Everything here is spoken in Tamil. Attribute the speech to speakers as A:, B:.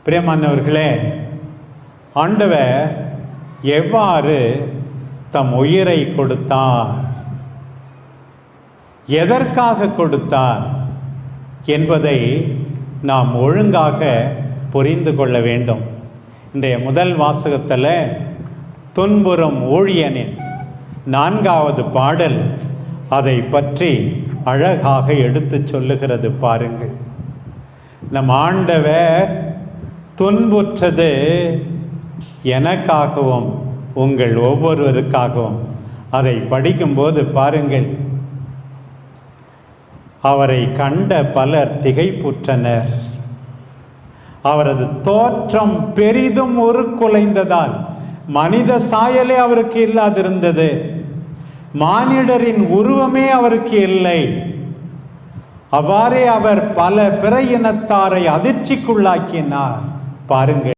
A: பிரியமானவர்களே, ஆண்டவர் எவ்வாறு தம் உயிரை கொடுத்தார், எதற்காக கொடுத்தார் என்பதை நாம் ஒழுங்காக புரிந்து கொள்ள வேண்டும். இன்றைய முதல் வாசகத்தில் துன்புறும் ஊழியனின் 4வது பாடல் அதை பற்றி அழகாக எடுத்து சொல்லுகிறது. பாருங்கள், நம் ஆண்டவர் துன்புற்றது எனக்காகவும் உங்கள் ஒவ்வொருவருக்காகவும். அதை படிக்கும்போது பாருங்கள், அவரை கண்ட பலர் திகைப்புற்றனர். அவரது தோற்றம் பெரிதும் உருக்குலைந்ததால் மனித சாயலே அவருக்கு இல்லாதிருந்தது. மானிடரின் உருவமே அவருக்கு இல்லை. அவ்வாறே அவர் பல பிற இனத்தாரை அதிர்ச்சிக்குள்ளாக்கினார். பாருங்கள்.